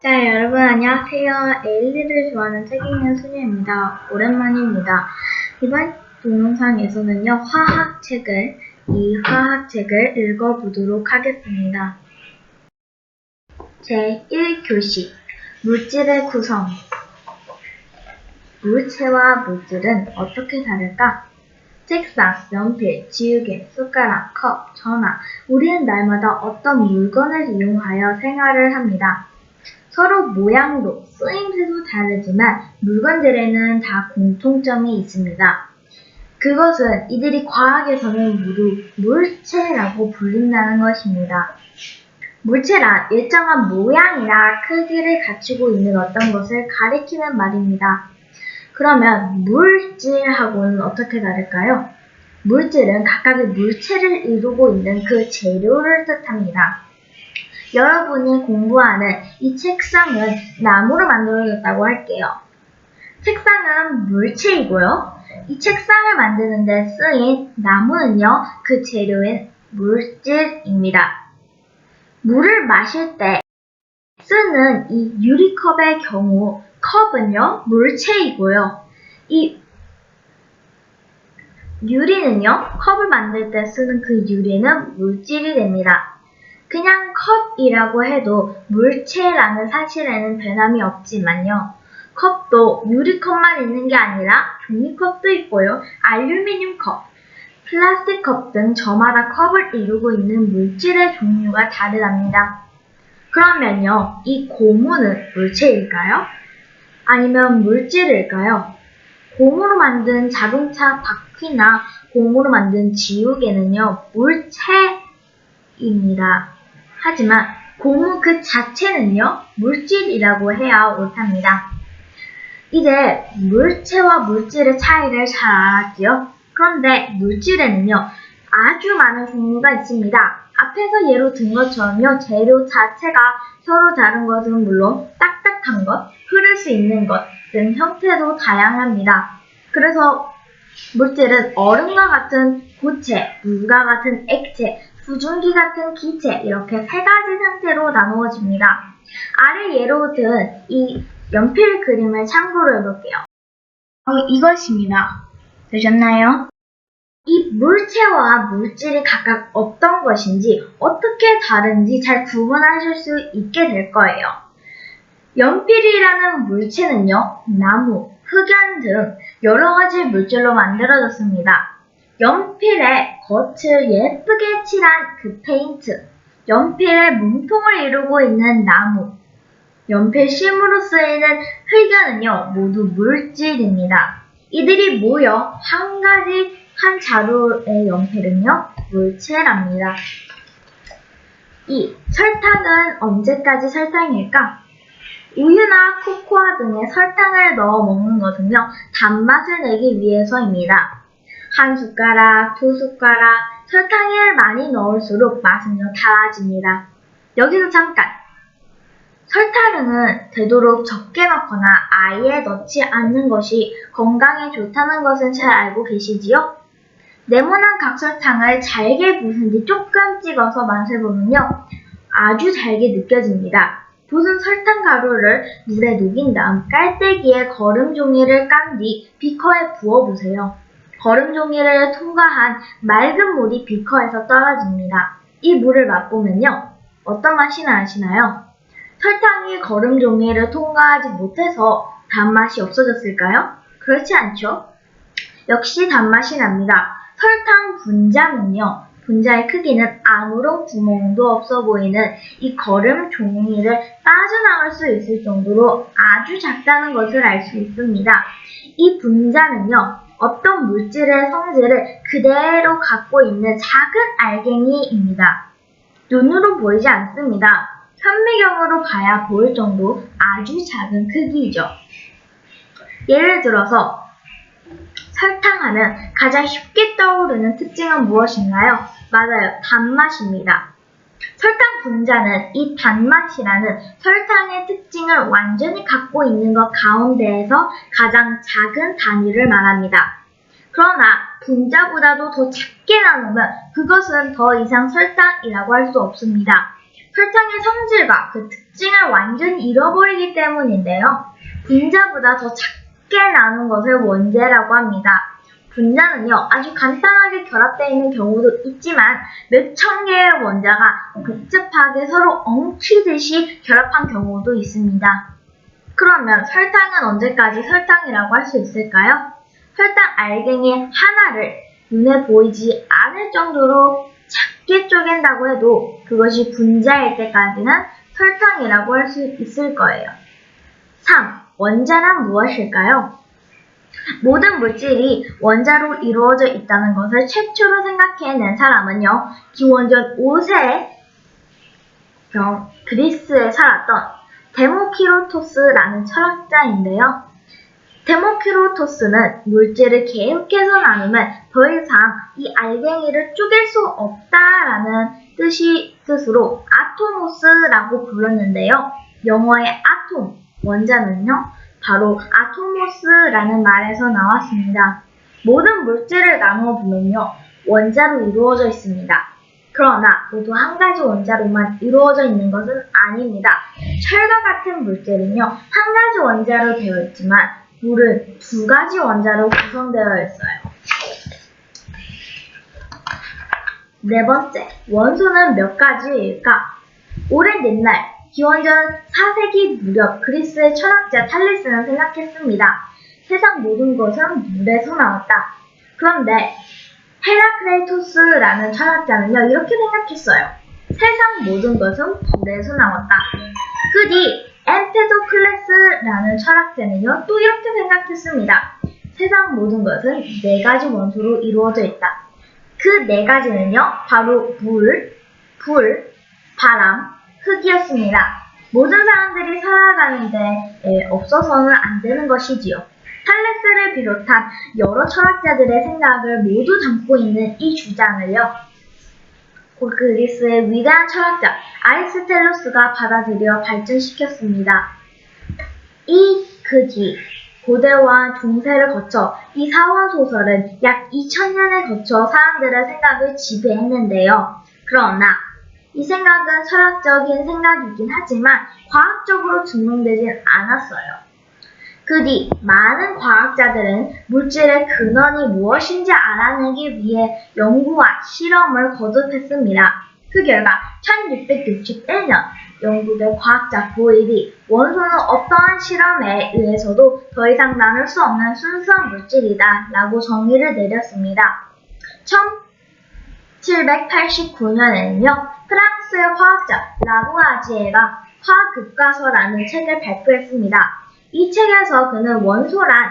네, 여러분 안녕하세요. 에일리를 좋아하는 책 읽는 소녀입니다. 오랜만입니다. 이번 동영상에서는요, 이 화학책을 읽어보도록 하겠습니다. 제1교시 물질의 구성. 물체와 물질은 어떻게 다를까? 책상, 연필, 지우개, 숟가락, 컵, 전화. 우리는 날마다 어떤 물건을 이용하여 생활을 합니다. 서로 모양도, 쓰임새도 다르지만 물건들에는 다 공통점이 있습니다. 그것은 이들이 과학에서는 모두 물체라고 불린다는 것입니다. 물체란 일정한 모양이나 크기를 갖추고 있는 어떤 것을 가리키는 말입니다. 그러면 물질하고는 어떻게 다를까요? 물질은 각각의 물체를 이루고 있는 그 재료를 뜻합니다. 여러분이 공부하는 이 책상은 나무로 만들어졌다고 할게요. 책상은 물체이고요. 이 책상을 만드는 데 쓰인 나무는요, 그 재료인 물질입니다. 물을 마실 때 쓰는 이 유리컵의 경우 컵은요, 물체이고요. 이 유리는요, 컵을 만들 때 쓰는 그 유리는 물질이 됩니다. 그냥 컵이라고 해도 물체라는 사실에는 변함이 없지만요. 컵도 유리컵만 있는 게 아니라 종이컵도 있고요. 알루미늄 컵, 플라스틱 컵 등 저마다 컵을 이루고 있는 물질의 종류가 다르답니다. 그러면요, 이 고무는 물체일까요? 아니면 물질일까요? 고무로 만든 자동차 바퀴나 고무로 만든 지우개는요, 물체입니다. 하지만 고무 그 자체는요, 물질이라고 해야 옳답니다. 이제 물체와 물질의 차이를 잘 알았지요? 그런데 물질에는요, 아주 많은 종류가 있습니다. 앞에서 예로 든 것처럼요, 재료 자체가 서로 다른 것은 물론 딱딱한 것, 흐를 수 있는 것 등 형태도 다양합니다. 그래서 물질은 얼음과 같은 고체, 물과 같은 액체, 수증기 같은 기체 이렇게 세 가지 상태로 나누어집니다. 아래 예로 든 이 연필 그림을 참고로 해볼게요. 이것입니다. 되셨나요? 이 물체와 물질이 각각 어떤 것인지 어떻게 다른지 잘 구분하실 수 있게 될 거예요. 연필이라는 물체는요, 나무, 흑연 등 여러 가지 물질로 만들어졌습니다. 연필의 겉을 예쁘게 칠한 그 페인트, 연필의 몸통을 이루고 있는 나무, 연필 심으로 쓰이는 흑연은요, 모두 물질입니다. 이들이 모여 한 자루의 연필은요, 물체랍니다. 설탕은 언제까지 설탕일까? 우유나 코코아 등에 설탕을 넣어 먹는 것은요, 단맛을 내기 위해서입니다. 한 숟가락, 두 숟가락, 설탕을 많이 넣을수록 맛은요, 달아집니다. 여기서 잠깐! 설탕은 되도록 적게 넣거나 아예 넣지 않는 것이 건강에 좋다는 것은 잘 알고 계시지요? 네모난 각설탕을 잘게 부순 뒤 조금 찍어서 맛을 보면요, 아주 잘게 느껴집니다. 부순 설탕 가루를 물에 녹인 다음 깔때기에 거름 종이를 깐 뒤 비커에 부어보세요. 거름 종이를 통과한 맑은 물이 비커에서 떨어집니다. 이 물을 맛보면요, 어떤 맛이 나시나요? 설탕이 거름 종이를 통과하지 못해서 단맛이 없어졌을까요? 그렇지 않죠? 역시 단맛이 납니다. 설탕 분자는요, 분자의 크기는 아무런 구멍도 없어 보이는 이 거름 종이를 빠져나갈 수 있을 정도로 아주 작다는 것을 알 수 있습니다. 이 분자는요, 어떤 물질의 성질을 그대로 갖고 있는 작은 알갱이입니다. 눈으로 보이지 않습니다. 현미경으로 봐야 보일 정도 아주 작은 크기이죠. 예를 들어서 설탕하면 가장 쉽게 떠오르는 특징은 무엇인가요? 맞아요. 단맛입니다. 설탕 분자는 이 단맛이라는 설탕의 특징을 완전히 갖고 있는 것 가운데에서 가장 작은 단위를 말합니다. 그러나 분자보다도 더 작게 나누면 그것은 더 이상 설탕이라고 할 수 없습니다. 설탕의 성질과 그 특징을 완전히 잃어버리기 때문인데요. 분자보다 더 작게 나눈 것을 원자라고 합니다. 분자는요, 아주 간단하게 결합되어 있는 경우도 있지만 몇천 개의 원자가 복잡하게 서로 엉키듯이 결합한 경우도 있습니다. 그러면 설탕은 언제까지 설탕이라고 할 수 있을까요? 설탕 알갱이 하나를 눈에 보이지 않을 정도로 작게 쪼갠다고 해도 그것이 분자일 때까지는 설탕이라고 할 수 있을 거예요. 3. 원자란 무엇일까요? 모든 물질이 원자로 이루어져 있다는 것을 최초로 생각해낸 사람은요, 기원전 5세에 그리스에 살았던 데모키리토스라는 철학자인데요. 데모키리토스는 물질을 계속해서 나누면 더 이상 이 알갱이를 쪼갤 수 없다라는 뜻으로 아토모스라고 불렀는데요. 영어의 아톰, 원자는요, 바로 아토모스라는 말에서 나왔습니다. 모든 물질을 나누어 보면요, 원자로 이루어져 있습니다. 그러나 모두 한 가지 원자로만 이루어져 있는 것은 아닙니다. 철과 같은 물질은요, 한 가지 원자로 되어 있지만 물은 두 가지 원자로 구성되어 있어요. 네 번째, 원소는 몇 가지일까? 오랜 옛날, 기원전 4세기 무렵 그리스의 철학자 탈레스는 생각했습니다. 세상 모든 것은 물에서 나왔다. 그런데 헤라크레이토스라는 철학자는요, 이렇게 생각했어요. 세상 모든 것은 불에서 나왔다. 그 뒤 엠페도클레스라는 철학자는요, 또 이렇게 생각했습니다. 세상 모든 것은 네 가지 원소로 이루어져 있다. 그 네 가지는요, 바로 물, 불, 바람, 흙이었습니다. 모든 사람들이 살아가는 데 없어서는 안 되는 것이지요. 탈레스를 비롯한 여러 철학자들의 생각을 모두 담고 있는 이 주장을요, 그리스의 위대한 철학자 아리스텔로스가 받아들여 발전시켰습니다. 그 뒤 고대와 중세를 거쳐 이 사원소설은 약 2000년에 거쳐 사람들의 생각을 지배했는데요. 그러나 이 생각은 철학적인 생각이긴 하지만 과학적으로 증명되진 않았어요. 그 뒤 많은 과학자들은 물질의 근원이 무엇인지 알아내기 위해 연구와 실험을 거듭했습니다. 그 결과 1661년 영국의 과학자 보일이 원소는 어떠한 실험에 의해서도 더 이상 나눌 수 없는 순수한 물질이다 라고 정의를 내렸습니다. 1789년에는요, 프랑스의 화학자 라부아지에가 화학교과서라는 책을 발표했습니다. 이 책에서 그는 원소란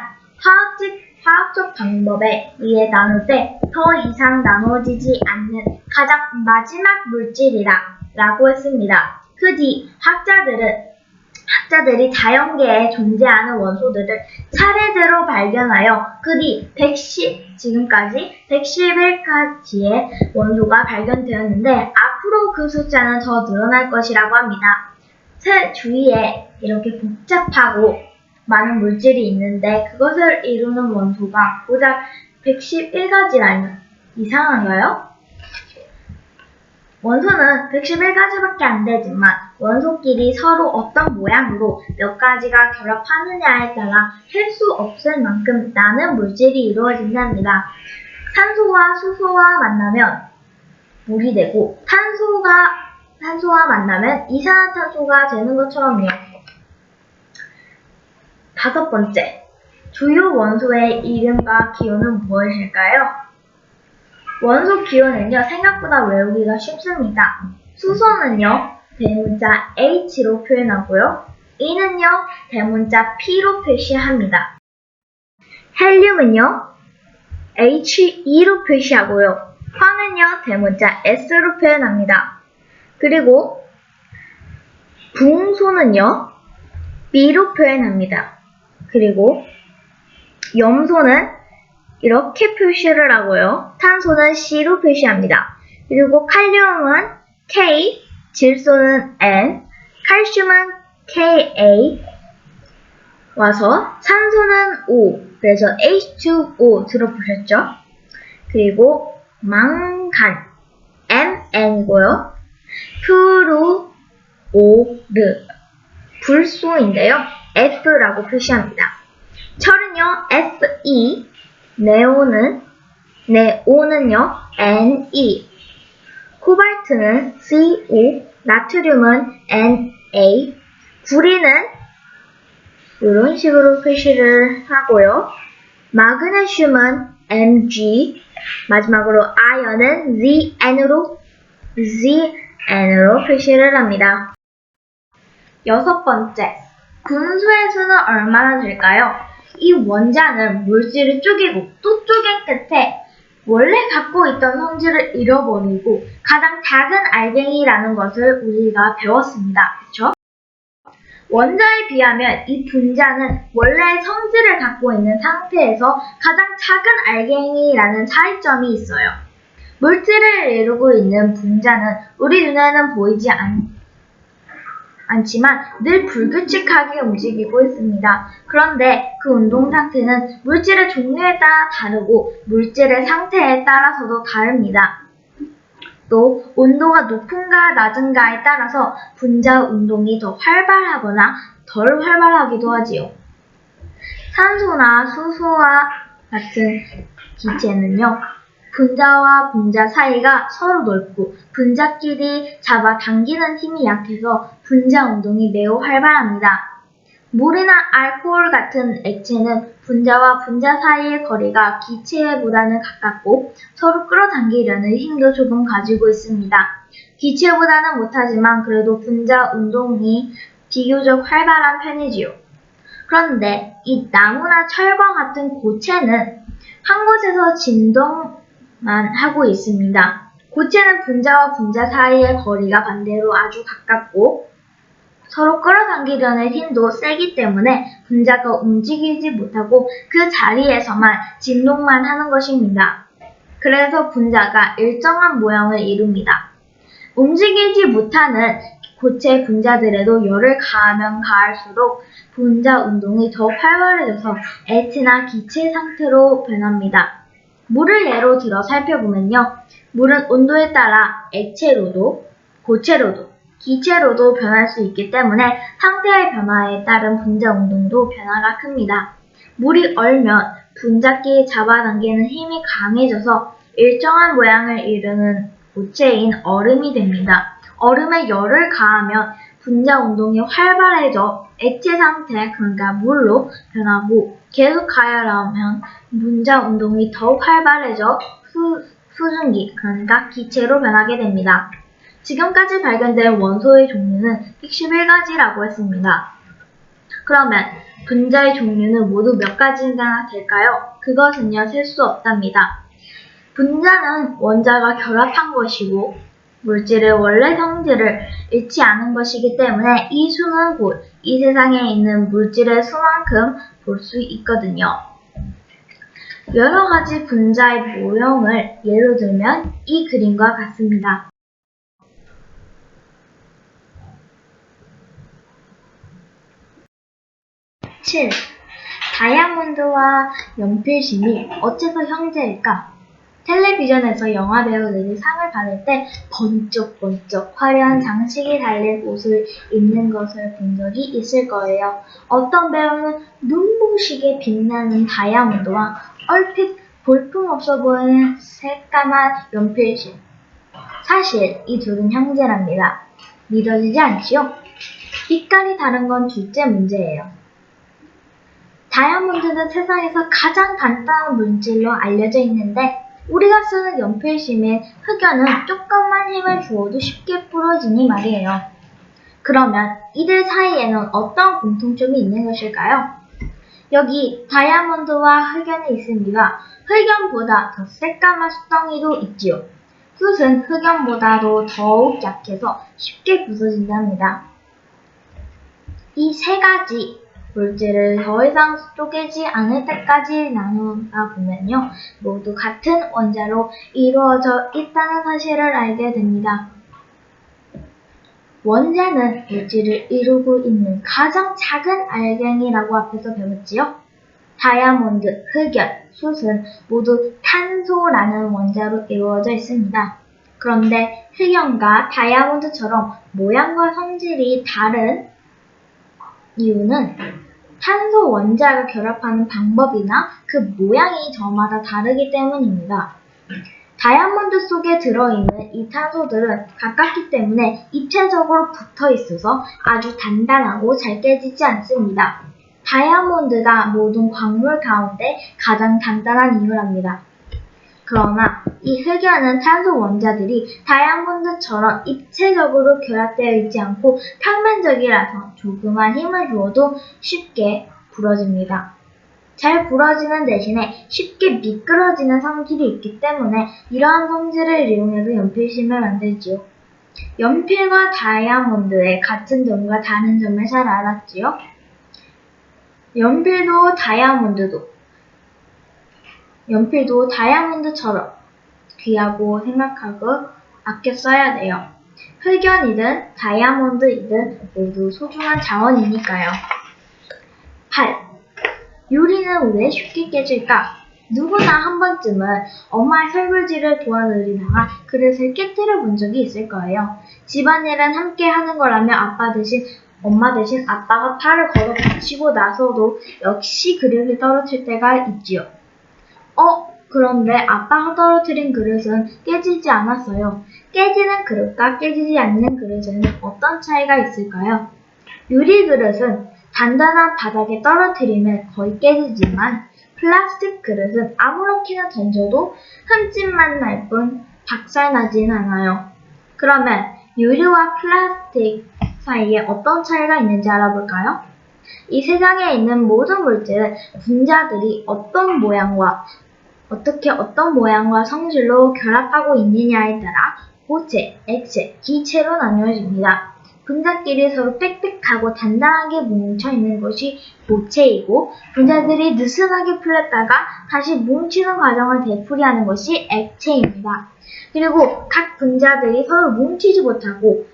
화학적 방법에 의해 나눌 때 더 이상 나눠지지 않는 가장 마지막 물질이다 라고 했습니다. 그 뒤 학자들이 다연계에 존재하는 원소들을 차례대로 발견하여 그 뒤 지금까지 111가지의 원소가 발견되었는데 앞으로 그 숫자는 더 늘어날 것이라고 합니다. 주위에 이렇게 복잡하고 많은 물질이 있는데 그것을 이루는 원소가 고작 111가지라니 이상한가요? 원소는 111가지밖에 안 되지만 원소끼리 서로 어떤 모양으로 몇 가지가 결합하느냐에 따라 셀 수 없을 만큼 많은 물질이 이루어진답니다. 산소와 수소와 만나면 물이 되고 탄소와 만나면 이산화탄소가 되는 것처럼요. 5번째, 주요 원소의 이름과 기호는 무엇일까요? 원소 기호는요, 생각보다 외우기가 쉽습니다. 수소는요, 대문자 H로 표현하고요. E는요, 대문자 P로 표시합니다. 헬륨은요, He2로 표시하고요. 황은요, 대문자 S로 표현합니다. 그리고 붕소는요, B로 표현합니다. 그리고 염소는 이렇게 표시를 하고요. 탄소는 C로 표시합니다. 그리고 칼륨은 K, 질소는 N, 칼슘은 Ka 와서 산소는 O, 그래서 H2O 들어보셨죠? 그리고 망간 MN이고요. 플루오르 불소인데요. F라고 표시합니다. 철은요, Fe, 네온은요, Ne, 코발트는 Co, 나트륨은 Na, 구리는 이런 식으로 표시를 하고요. 마그네슘은 Mg, 마지막으로 아연은 Zn으로 표시를 합니다. 여섯 번째, 분수의 수는 얼마나 될까요? 이 원자는 물질을 쪼개고 또 쪼갠 끝에 원래 갖고 있던 성질을 잃어버리고 가장 작은 알갱이라는 것을 우리가 배웠습니다. 그렇죠? 원자에 비하면 이 분자는 원래의 성질을 갖고 있는 상태에서 가장 작은 알갱이라는 차이점이 있어요. 물질을 이루고 있는 분자는 우리 눈에는 보이지 않지만 늘 불규칙하게 움직이고 있습니다. 그런데 그 운동 상태는 물질의 종류에 따라 다르고 물질의 상태에 따라서도 다릅니다. 또 온도가 높은가 낮은가에 따라서 분자 운동이 더 활발하거나 덜 활발하기도 하지요. 산소나 수소와 같은 기체는요, 분자와 분자 사이가 서로 넓고 분자끼리 잡아당기는 힘이 약해서 분자 운동이 매우 활발합니다. 물이나 알코올 같은 액체는 분자와 분자 사이의 거리가 기체보다는 가깝고 서로 끌어당기려는 힘도 조금 가지고 있습니다. 기체보다는 못하지만 그래도 분자 운동이 비교적 활발한 편이지요. 그런데 이 나무나 철과 같은 고체는 한 곳에서 진동만 하고 있습니다. 고체는 분자와 분자 사이의 거리가 반대로 아주 가깝고 서로 끌어당기려는 힘도 세기 때문에 분자가 움직이지 못하고 그 자리에서만 진동만 하는 것입니다. 그래서 분자가 일정한 모양을 이룹니다. 움직이지 못하는 고체 분자들에도 열을 가하면 가할수록 분자 운동이 더 활발해져서 액체나 기체 상태로 변합니다. 물을 예로 들어 살펴보면요. 물은 온도에 따라 액체로도, 고체로도, 기체로도 변할 수 있기 때문에 상태의 변화에 따른 분자 운동도 변화가 큽니다. 물이 얼면 분자끼리 잡아당기는 힘이 강해져서 일정한 모양을 이루는 고체인 얼음이 됩니다. 얼음에 열을 가하면 분자 운동이 활발해져 액체 상태, 그러니까 물로 변하고 계속 가열하면 분자 운동이 더욱 활발해져 수증기, 그러니까 기체로 변하게 됩니다. 지금까지 발견된 원소의 종류는 111가지라고 했습니다. 그러면 분자의 종류는 모두 몇 가지나 될까요? 그것은요, 셀 수 없답니다. 분자는 원자가 결합한 것이고 물질의 원래 성질을 잃지 않은 것이기 때문에 이 수는 곧 이 세상에 있는 물질의 수만큼 볼 수 있거든요. 여러 가지 분자의 모형을 예로 들면 이 그림과 같습니다. 7. 다이아몬드와 연필심이 어째서 형제일까? 텔레비전에서 영화 배우들이 상을 받을 때 번쩍번쩍 화려한 장식이 달린 옷을 입는 것을 본 적이 있을 거예요. 어떤 배우는 눈부시게 빛나는 다이아몬드와 얼핏 볼품없어 보이는 새까만 연필심. 사실 이 둘은 형제랍니다. 믿어지지 않지요? 빛깔이 다른 건 둘째 문제예요. 다이아몬드는 세상에서 가장 간단한 물질로 알려져 있는데 우리가 쓰는 연필심인 흑연은 조금만 힘을 주어도 쉽게 부러지니 말이에요. 그러면 이들 사이에는 어떤 공통점이 있는 것일까요? 여기 다이아몬드와 흑연이 있습니다. 흑연보다 더 새까만 숫덩이도 있지요. 숯은 흑연보다도 더욱 약해서 쉽게 부서진답니다. 이 세 가지 물질을 더 이상 쪼개지 않을 때까지 나누다 보면요. 모두 같은 원자로 이루어져 있다는 사실을 알게 됩니다. 원자는 물질을 이루고 있는 가장 작은 알갱이라고 앞에서 배웠지요. 다이아몬드, 흑연, 숯은 모두 탄소라는 원자로 이루어져 있습니다. 그런데 흑연과 다이아몬드처럼 모양과 성질이 다른 이유는 탄소 원자를 결합하는 방법이나 그 모양이 저마다 다르기 때문입니다. 다이아몬드 속에 들어있는 이 탄소들은 가깝기 때문에 입체적으로 붙어 있어서 아주 단단하고 잘 깨지지 않습니다. 다이아몬드가 모든 광물 가운데 가장 단단한 이유랍니다. 그러나 이 흑연은 탄소 원자들이 다이아몬드처럼 입체적으로 결합되어 있지 않고 평면적이라서 조그만 힘을 주어도 쉽게 부러집니다. 잘 부러지는 대신에 쉽게 미끄러지는 성질이 있기 때문에 이러한 성질을 이용해서 연필심을 만들지요. 연필과 다이아몬드의 같은 점과 다른 점을 잘 알았지요? 연필도 다이아몬드처럼 귀하고 생각하고 아껴 써야 돼요. 흑연이든 다이아몬드이든 모두 소중한 자원이니까요. 8. 유리는 왜 쉽게 깨질까? 누구나 한 번쯤은 엄마의 설거지를 도와드리다가 그릇을 깨뜨려 본 적이 있을 거예요. 집안일은 함께 하는 거라면 엄마 대신 아빠가 팔을 걸어 붙이고 나서도 역시 그릇을 떨어뜨릴 때가 있지요. 그런데 아빠가 떨어뜨린 그릇은 깨지지 않았어요. 깨지는 그릇과 깨지지 않는 그릇에는 어떤 차이가 있을까요? 유리 그릇은 단단한 바닥에 떨어뜨리면 거의 깨지지만 플라스틱 그릇은 아무렇게나 던져도 흠집만 날 뿐 박살나지는 않아요. 그러면 유리와 플라스틱 사이에 어떤 차이가 있는지 알아볼까요? 이 세상에 있는 모든 물질은 분자들이 어떤 모양과 성질로 결합하고 있느냐에 따라 고체, 액체, 기체로 나누어집니다. 분자끼리 서로 빽빽하고 단단하게 뭉쳐있는 것이 고체이고 분자들이 느슨하게 풀렸다가 다시 뭉치는 과정을 되풀이하는 것이 액체입니다. 그리고 각 분자들이 서로 뭉치지 못하고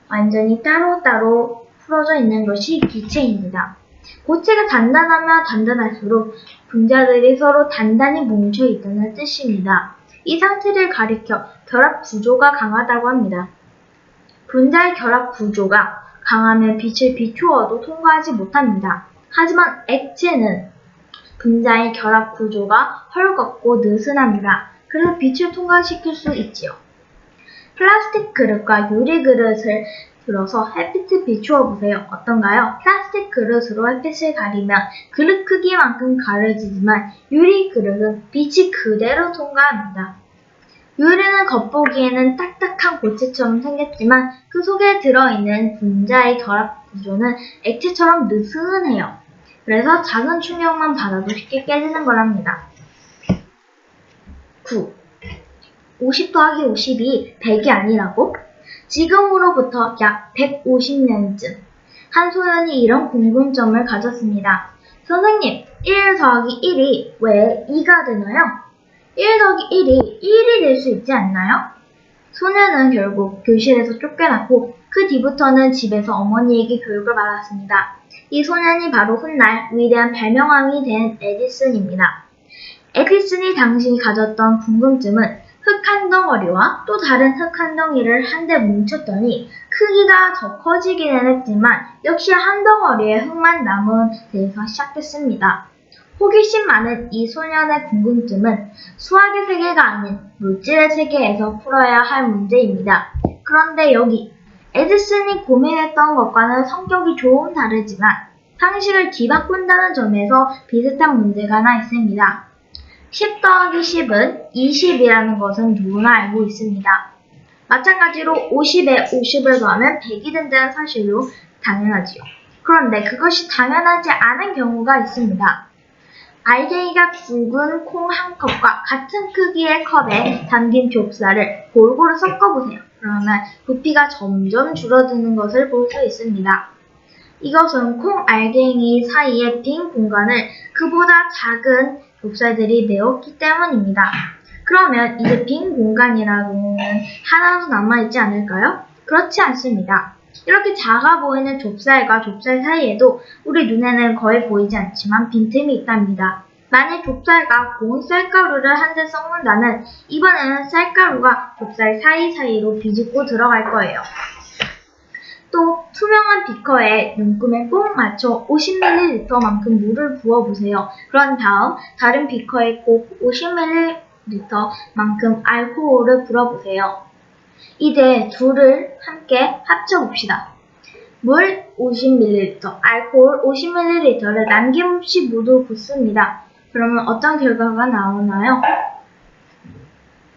완전히 따로따로 풀어져 있는 것이 기체입니다. 고체가 단단하면 단단할수록 분자들이 서로 단단히 뭉쳐있다는 뜻입니다. 이 상태를 가리켜 결합 구조가 강하다고 합니다. 분자의 결합 구조가 강하면 빛을 비추어도 통과하지 못합니다. 하지만 액체는 분자의 결합 구조가 헐겁고 느슨합니다. 그래서 빛을 통과시킬 수 있지요. 플라스틱 그릇과 유리 그릇을 들어서 햇빛을 비추어 보세요. 어떤가요? 플라스틱 그릇으로 햇빛을 가리면 그릇 크기만큼 가려지지만 유리 그릇은 빛이 그대로 통과합니다. 유리는 겉보기에는 딱딱한 고체처럼 생겼지만 그 속에 들어있는 분자의 결합 구조는 액체처럼 느슨해요. 그래서 작은 충격만 받아도 쉽게 깨지는 거랍니다. 9. 50 더하기 50이 100이 아니라고? 지금으로부터 약 150년쯤 한 소년이 이런 궁금점을 가졌습니다. 선생님, 1 더하기 1이 왜 2가 되나요? 1 더하기 1이 1이 될 수 있지 않나요? 소년은 결국 교실에서 쫓겨났고 그 뒤부터는 집에서 어머니에게 교육을 받았습니다. 이 소년이 바로 훗날 위대한 발명왕이 된 에디슨입니다. 에디슨이 당시 가졌던 궁금증은 흙 한 덩어리와 또 다른 흙 한 덩이를 한데 뭉쳤더니 크기가 더 커지기는 했지만 역시 한 덩어리의 흙만 남은 데에서 시작됐습니다. 호기심 많은 이 소년의 궁금증은 수학의 세계가 아닌 물질의 세계에서 풀어야 할 문제입니다. 그런데 여기 에디슨이 고민했던 것과는 성격이 조금 다르지만 상식을 뒤바꾼다는 점에서 비슷한 문제가 하나 있습니다. 10 더하기 10은 20이라는 것은 누구나 알고 있습니다. 마찬가지로 50에 50을 더하면 100이 된다는 사실로 당연하지요. 그런데 그것이 당연하지 않은 경우가 있습니다. 알갱이가 굵은 콩 한 컵과 같은 크기의 컵에 담긴 좁쌀을 골고루 섞어보세요. 그러면 부피가 점점 줄어드는 것을 볼 수 있습니다. 이것은 콩 알갱이 사이의 빈 공간을 그보다 작은 좁쌀들이 메웠기 때문입니다. 그러면 이제 빈 공간이라고는 하나도 남아있지 않을까요? 그렇지 않습니다. 이렇게 작아 보이는 좁쌀과 좁쌀 사이에도 우리 눈에는 거의 보이지 않지만 빈틈이 있답니다. 만약 좁쌀과 고운 쌀가루를 한데 섞는다면 이번에는 쌀가루가 좁쌀 사이사이로 비집고 들어갈 거예요. 또 투명한 비커에 눈금에 꼭 맞춰 50ml만큼 물을 부어보세요. 그런 다음 다른 비커에 꼭 50ml만큼 알코올을 불어보세요. 이제 둘을 함께 합쳐봅시다. 물 50ml, 알코올 50ml를 남김없이 모두 붓습니다. 그러면 어떤 결과가 나오나요?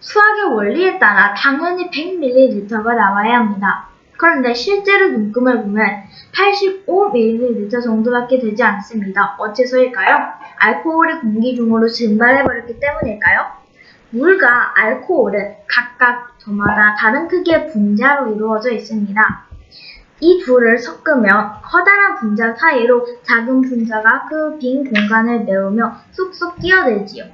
수학의 원리에 따라 당연히 100ml가 나와야 합니다. 그런데 실제로 눈금을 보면 85ml 정도밖에 되지 않습니다. 어째서일까요? 알코올이 공기 중으로 증발해버렸기 때문일까요? 물과 알코올은 각각 저마다 다른 크기의 분자로 이루어져 있습니다. 이 둘을 섞으면 커다란 분자 사이로 작은 분자가 그 빈 공간을 메우며 쏙쏙 끼어들지요.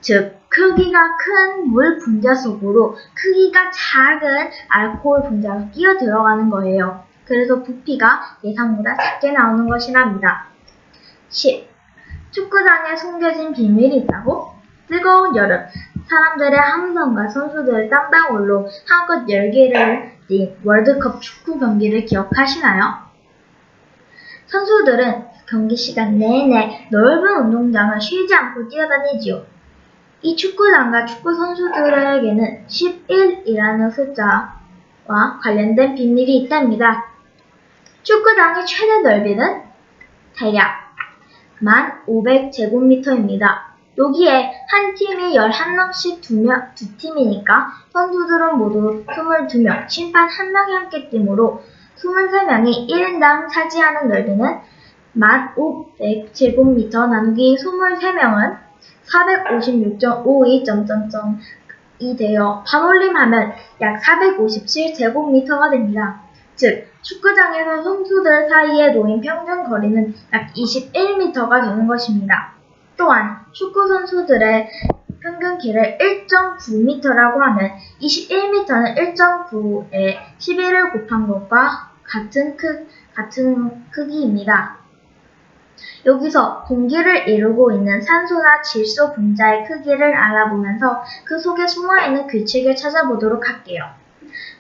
즉, 크기가 큰 물 분자 속으로 크기가 작은 알코올 분자가 끼어 들어가는 거예요. 그래서 부피가 예상보다 작게 나오는 것이랍니다. 10. 축구장에 숨겨진 비밀이 있다고? 뜨거운 여름, 사람들의 함성과 선수들의 땀방울로 한껏 열기를 띈 월드컵 축구 경기를 기억하시나요? 선수들은 경기 시간 내내 넓은 운동장을 쉬지 않고 뛰어다니지요. 이 축구장과 축구 선수들에게는 11이라는 숫자와 관련된 비밀이 있답니다. 축구장의 최대 넓이는 대략 1500제곱미터입니다. 여기에 한 팀이 11명씩 두 팀이니까 선수들은 모두 22명, 심판 1명이 함께 뛰므로 23명이 1인당 차지하는 넓이는 1500제곱미터 나누기 23명은 456.52이 되어 반올림하면 약 457제곱미터가 됩니다. 즉, 축구장에서 선수들 사이에 놓인 평균 거리는 약 21m가 되는 것입니다. 또한 축구 선수들의 평균 길을 1.9m라고 하면 21m는 1.9에 11을 곱한 것과 같은 크기입니다. 여기서 공기를 이루고 있는 산소나 질소 분자의 크기를 알아보면서 그 속에 숨어있는 규칙을 찾아보도록 할게요.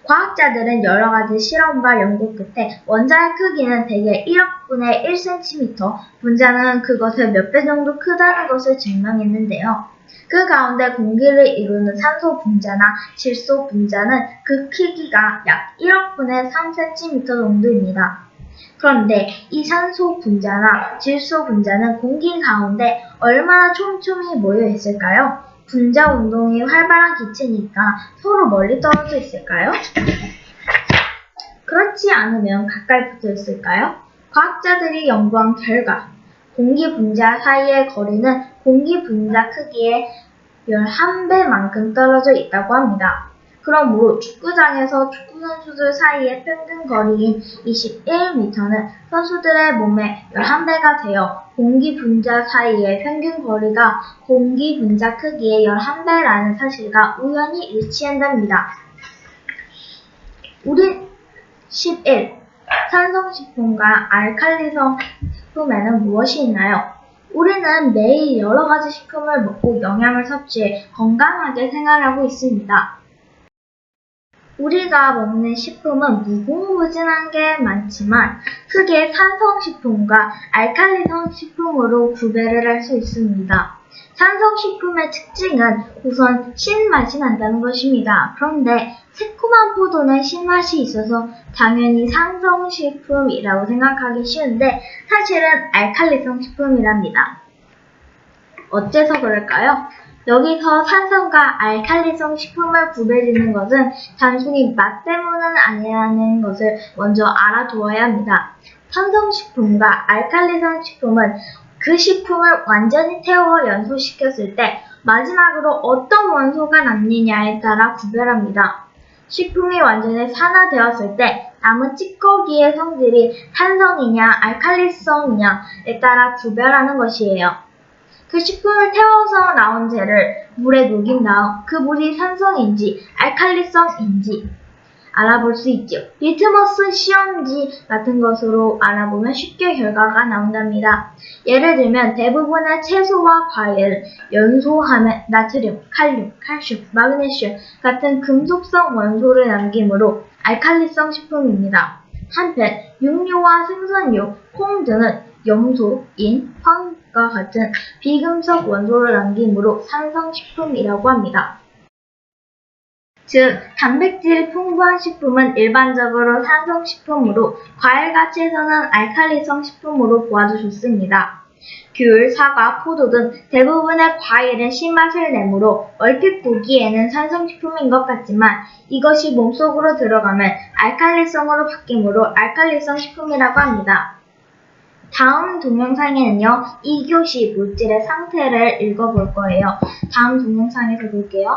과학자들은 여러 가지 실험과 연구 끝에 원자의 크기는 대개 1억분의 1cm, 분자는 그것의 몇 배 정도 크다는 것을 증명했는데요. 그 가운데 공기를 이루는 산소 분자나 질소 분자는 그 크기가 약 1억분의 3cm 정도입니다. 그런데 이 산소 분자나 질소 분자는 공기 가운데 얼마나 촘촘히 모여 있을까요? 분자 운동이 활발한 기체니까 서로 멀리 떨어져 있을까요? 그렇지 않으면 가까이 붙어 있을까요? 과학자들이 연구한 결과 공기 분자 사이의 거리는 공기 분자 크기의 11배만큼 떨어져 있다고 합니다. 그러므로 축구장에서 축구 선수들 사이의 평균 거리인 21m는 선수들의 몸의 11배가 되어 공기 분자 사이의 평균 거리가 공기 분자 크기의 11배라는 사실과 우연히 일치한답니다. 우리 11. 산성식품과 알칼리성 식품에는 무엇이 있나요? 우리는 매일 여러 가지 식품을 먹고 영양을 섭취해 건강하게 생활하고 있습니다. 우리가 먹는 식품은 무궁무진한 게 많지만 크게 산성식품과 알칼리성 식품으로 구별을 할 수 있습니다. 산성식품의 특징은 우선 신맛이 난다는 것입니다. 그런데 새콤한 포도는 신맛이 있어서 당연히 산성식품이라고 생각하기 쉬운데 사실은 알칼리성 식품이랍니다. 어째서 그럴까요? 여기서 산성과 알칼리성 식품을 구별짓는 것은 단순히 맛 때문은 아니라는 것을 먼저 알아두어야 합니다. 산성식품과 알칼리성 식품은 그 식품을 완전히 태워 연소시켰을 때 마지막으로 어떤 원소가 남느냐에 따라 구별합니다. 식품이 완전히 산화되었을 때 남은 찌꺼기의 성질이 산성이냐 알칼리성이냐에 따라 구별하는 것이에요. 그 식품을 태워서 나온 재를 물에 녹인 다음 그 물이 산성인지 알칼리성인지 알아볼 수 있죠. 리트머스 시험지 같은 것으로 알아보면 쉽게 결과가 나온답니다. 예를 들면 대부분의 채소와 과일은 연소하면 나트륨, 칼륨, 칼슘, 마그네슘 같은 금속성 원소를 남기므로 알칼리성 식품입니다. 한편 육류와 생선류, 콩 등은 염소, 인, 황과 같은 비금속 원소를 남기므로 산성식품이라고 합니다. 즉, 단백질이 풍부한 식품은 일반적으로 산성식품으로 과일과 채소는 알칼리성 식품으로 보아도 좋습니다. 귤, 사과, 포도 등 대부분의 과일은 신맛을 내므로 얼핏 보기에는 산성식품인 것 같지만 이것이 몸속으로 들어가면 알칼리성으로 바뀌므로 알칼리성 식품이라고 합니다. 다음 동영상에는요, 2교시 물질의 상태를 읽어볼 거예요. 다음 동영상에서 볼게요.